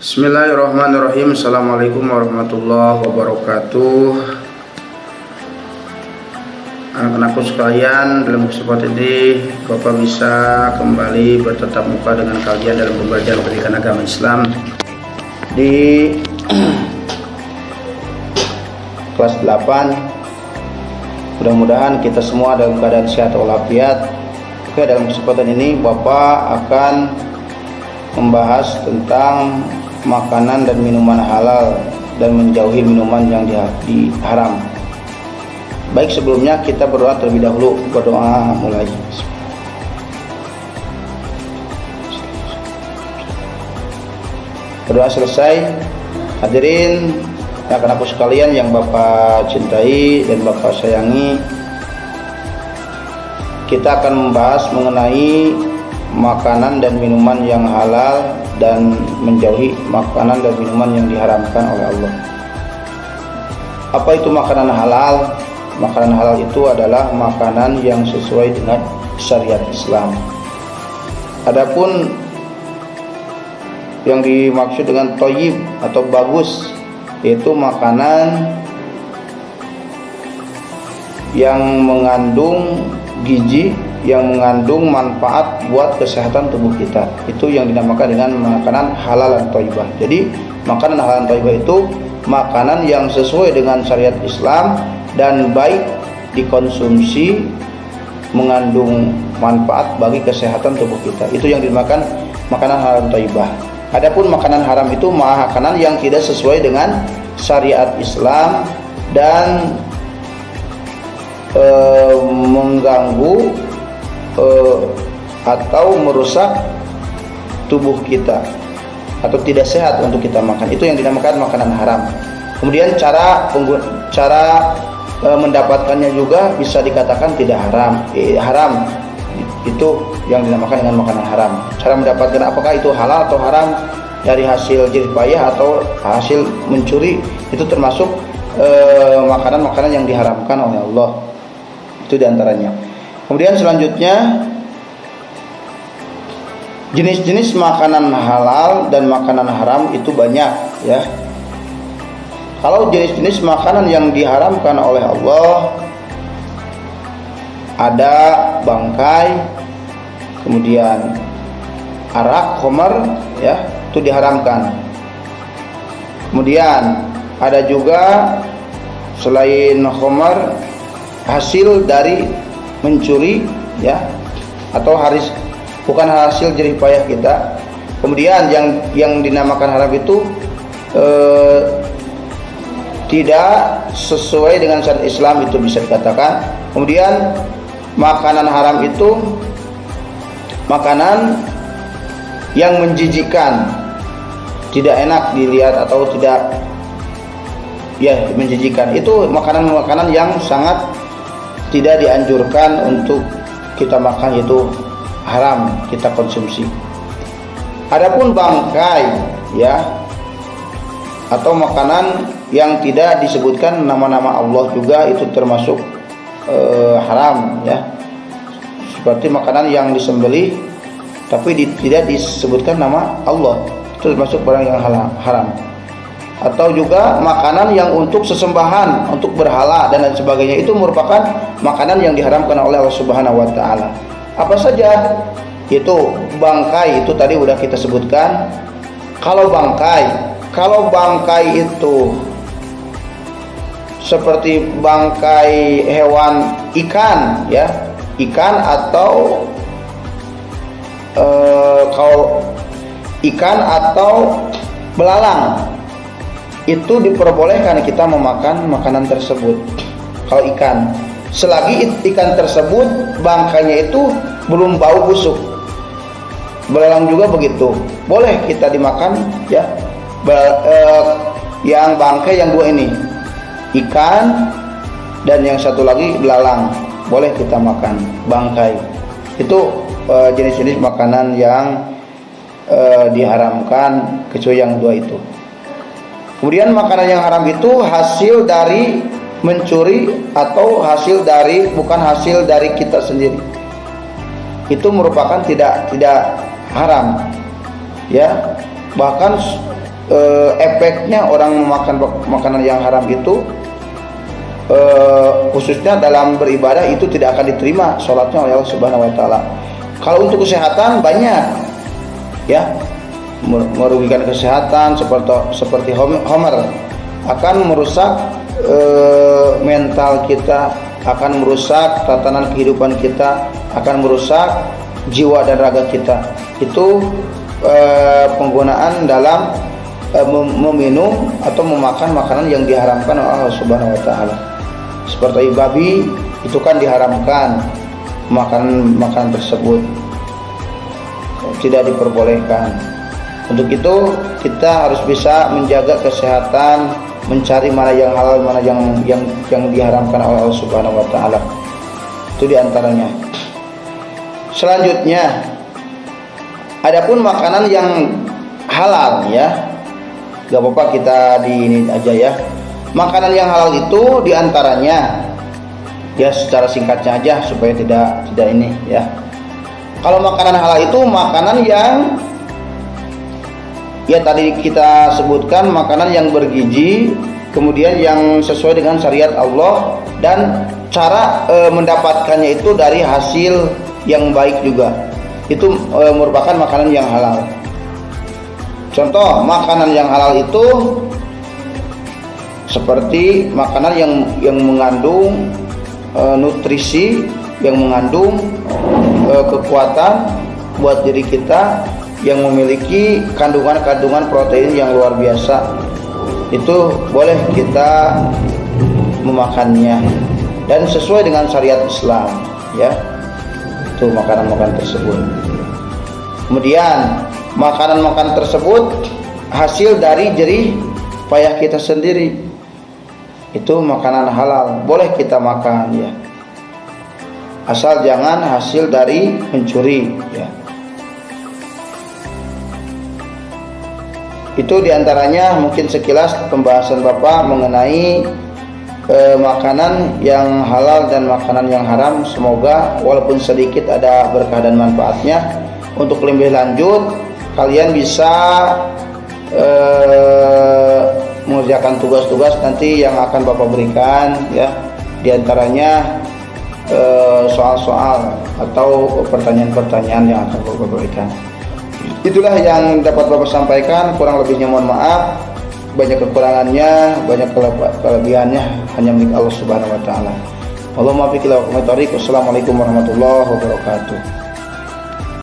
Bismillahirrahmanirrahim. Assalamualaikum warahmatullahi wabarakatuh. Anak-anakku sekalian, dalam kesempatan ini Bapak bisa kembali bertatap muka dengan kalian dalam pembelajaran pendidikan agama Islam di kelas 8. Mudah-mudahan kita semua dalam keadaan sehat walafiat. Oke, dalam kesempatan ini Bapak akan membahas tentang makanan dan minuman halal dan menjauhi minuman yang diharam. Baik, sebelumnya kita berdoa terlebih dahulu. Berdoa mulai. Berdoa selesai. Hadirin anak-anakku sekalian yang Bapak cintai dan Bapak sayangi, kita akan membahas mengenai makanan dan minuman yang halal dan menjauhi makanan dan minuman yang diharamkan oleh Allah. Apa itu makanan halal? Makanan halal itu adalah makanan yang sesuai dengan syariat Islam. Adapun yang dimaksud dengan thayyib atau bagus, yaitu makanan yang mengandung gizi, yang mengandung manfaat buat kesehatan tubuh kita. Itu yang dinamakan dengan makanan halal dan thayyibah. Jadi makanan halal dan thayyibah itu makanan yang sesuai dengan syariat Islam dan baik dikonsumsi, mengandung manfaat bagi kesehatan tubuh kita. Itu yang dinamakan makanan halal dan thayyibah. Adapun makanan haram itu makanan yang tidak sesuai dengan syariat Islam dan mengganggu atau merusak tubuh kita atau tidak sehat untuk kita makan. Itu yang dinamakan makanan haram. Kemudian cara mendapatkannya juga bisa dikatakan tidak haram. Haram itu yang dinamakan dengan makanan haram. Cara mendapatkan apakah itu halal atau haram dari hasil jerih payah atau hasil mencuri, itu termasuk makanan-makanan yang diharamkan oleh Allah. Itu diantaranya. Kemudian selanjutnya, jenis-jenis makanan halal dan makanan haram itu banyak, ya. Kalau jenis-jenis makanan yang diharamkan oleh Allah, ada bangkai, kemudian arak, khamar, ya, itu diharamkan. Kemudian ada juga selain khamar, hasil dari mencuri, ya, atau bukan hasil jerih payah kita. Kemudian yang dinamakan haram itu tidak sesuai dengan syariat Islam, itu bisa dikatakan. Kemudian makanan haram itu makanan yang menjijikkan, tidak enak dilihat atau tidak, ya, menjijikkan. Itu makanan-makanan yang sangat tidak dianjurkan untuk kita makan, itu haram kita konsumsi. Adapun bangkai, ya, atau makanan yang tidak disebutkan nama-nama Allah juga, itu termasuk haram, ya. Seperti makanan yang disembelih tapi tidak disebutkan nama Allah, itu termasuk barang yang haram. Atau juga makanan yang untuk sesembahan, untuk berhala dan lain sebagainya, itu merupakan makanan yang diharamkan oleh Allah Subhanahu wa taala. Apa saja? Itu bangkai, itu tadi udah kita sebutkan. Kalau bangkai itu seperti bangkai hewan, ikan, ya, ikan atau kalau ikan atau belalang, itu diperbolehkan kita memakan makanan tersebut. Kalau ikan, selagi ikan tersebut bangkainya itu belum bau busuk. Belalang juga begitu, boleh kita dimakan, ya. Yang bangkai yang dua ini, ikan dan yang satu lagi belalang, boleh kita makan bangkai. Itu jenis-jenis makanan yang diharamkan kecuali yang dua itu. Kemudian makanan yang haram itu hasil dari mencuri atau bukan hasil dari kita sendiri. Itu merupakan tidak haram, ya. Bahkan efeknya orang memakan makanan yang haram itu, khususnya dalam beribadah itu tidak akan diterima sholatnya oleh Allah Subhanahu Wa Taala. Kalau untuk kesehatan banyak, ya, merugikan kesehatan seperti homer, akan merusak mental kita, akan merusak tatanan kehidupan kita, akan merusak jiwa dan raga kita. Itu penggunaan dalam meminum atau memakan makanan yang diharamkan oleh Allah Subhanahu Wa Taala. Seperti babi itu kan diharamkan, makanan tersebut tidak diperbolehkan. Untuk itu kita harus bisa menjaga kesehatan, mencari mana yang halal, mana yang diharamkan oleh Allah Subhanahu Wa Taala. Itu diantaranya. Selanjutnya, adapun makanan yang halal, ya, gak apa-apa kita di ini aja ya. Makanan yang halal itu diantaranya, ya secara singkatnya aja supaya tidak ini ya. Kalau makanan halal itu makanan yang, ya tadi kita sebutkan, makanan yang bergizi, kemudian yang sesuai dengan syariat Allah, dan cara mendapatkannya itu dari hasil yang baik juga. Itu merupakan makanan yang halal. Contoh makanan yang halal itu seperti makanan yang mengandung nutrisi, yang mengandung kekuatan buat diri kita, yang memiliki kandungan protein yang luar biasa. Itu boleh kita memakannya dan sesuai dengan syariat Islam, ya. Itu makanan-makanan tersebut. Kemudian makanan-makanan tersebut hasil dari jerih payah kita sendiri. Itu makanan halal, boleh kita makan, ya. Asal jangan hasil dari mencuri, ya. Itu diantaranya mungkin sekilas pembahasan Bapak mengenai makanan yang halal dan makanan yang haram. Semoga walaupun sedikit ada berkah dan manfaatnya. Untuk lebih lanjut kalian bisa mengerjakan tugas-tugas nanti yang akan Bapak berikan, ya. Diantaranya soal-soal atau pertanyaan-pertanyaan yang akan Bapak berikan. Itulah yang dapat Bapak sampaikan. Kurang lebihnya mohon maaf. Banyak kekurangannya, banyak kelebihannya hanya milik Allah Subhanahu Wa Taala. Allahumma biqil wa qamatoriq. Wassalamualaikum warahmatullahi wabarakatuh.